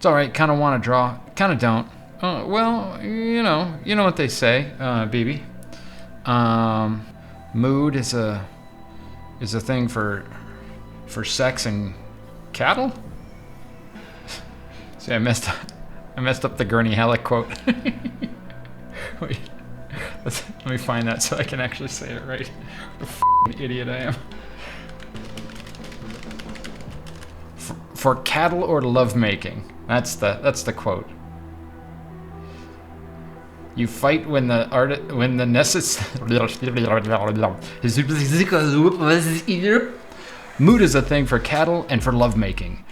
It's all right. Kind of want to draw. Kind of don't. Well, you know what they say, BB. Mood is a thing for sex and cattle. See, I messed up the Gurney Halleck quote. Wait, let me find that so I can actually say it right. What a f***ing idiot I am. For cattle or lovemaking. That's the quote. You fight when the Mood is a thing for cattle and for lovemaking.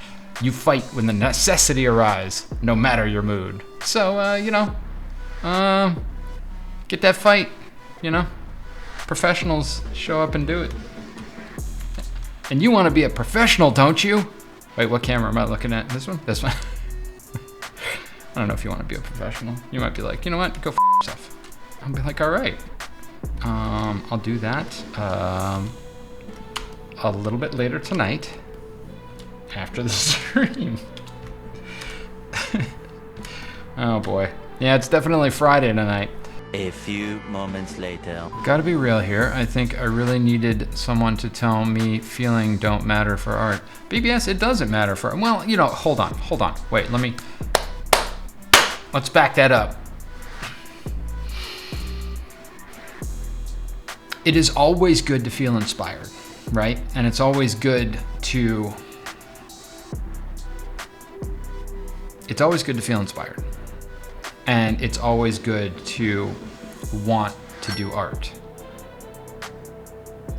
You fight when the necessity arise, no matter your mood. So, get that fight, Professionals show up and do it. And you want to be a professional, don't you? Wait, what camera am I looking at? This one? This one? I don't know if you want to be a professional. You might be like, you know what? Go f*** yourself. I'll be like, all right. I'll do that a little bit later tonight after the stream. Oh boy. Yeah, it's definitely Friday tonight. A few moments later. Gotta be real here. I think I really needed someone to tell me feeling don't matter for art. BBS, it doesn't matter for art. Well, hold on. Wait, let's back that up. It is always good to feel inspired, right? And it's always good to feel inspired. And it's always good to want to do art.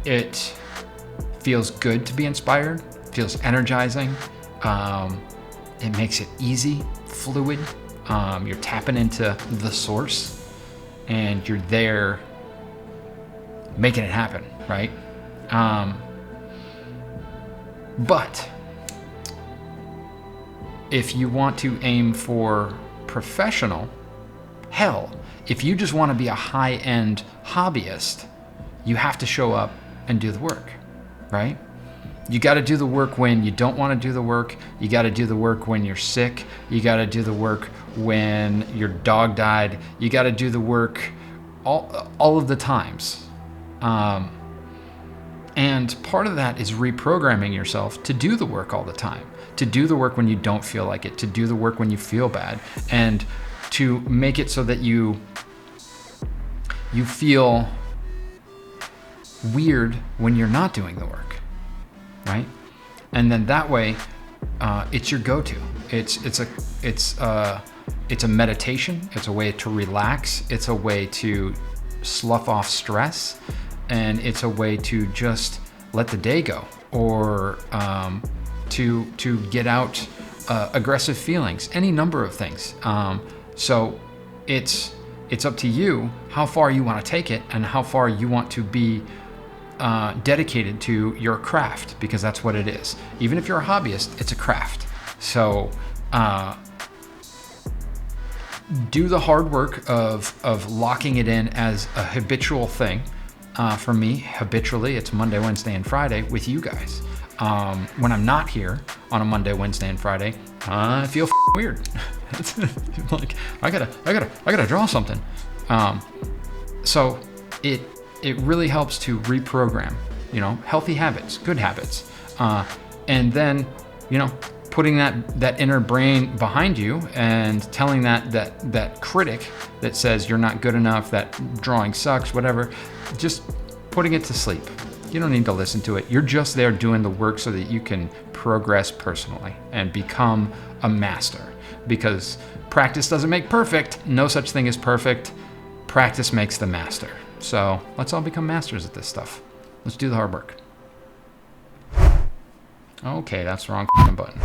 It feels good to be inspired, feels energizing. It makes it easy, fluid. You're tapping into the source and you're there making it happen, right? But if you want to aim for professional, hell, if you just want to be a high-end hobbyist, you have to show up and do the work, right? You got to do the work when you don't want to do the work. You got to do the work when you're sick. You got to do the work when your dog died. You got to do the work all of the times. And part of that is reprogramming yourself to do the work all the time, to do the work when you don't feel like it, to do the work when you feel bad, and to make it so that you feel weird when you're not doing the work, right? And then that way, it's your go-to. It's a meditation. It's a way to relax. It's a way to slough off stress, and it's a way to just let the day go, or to get out aggressive feelings, any number of things. So it's up to you how far you want to take it and how far you want to be dedicated to your craft, because that's what it is. Even if you're a hobbyist, it's a craft. So do the hard work of locking it in as a habitual thing. For me, habitually, it's Monday, Wednesday, and Friday with you guys. When I'm not here on a Monday, Wednesday, and Friday, I feel weird. Like I gotta draw something. So it really helps to reprogram, healthy habits, good habits, and then putting that inner brain behind you and telling that critic that says you're not good enough, that drawing sucks, whatever, just putting it to sleep. You don't need to listen to it. You're just there doing the work so that you can progress personally and become a master. Because practice doesn't make perfect. No such thing as perfect. Practice makes the master. So let's all become masters at this stuff. Let's do the hard work. Okay, that's the wrong button.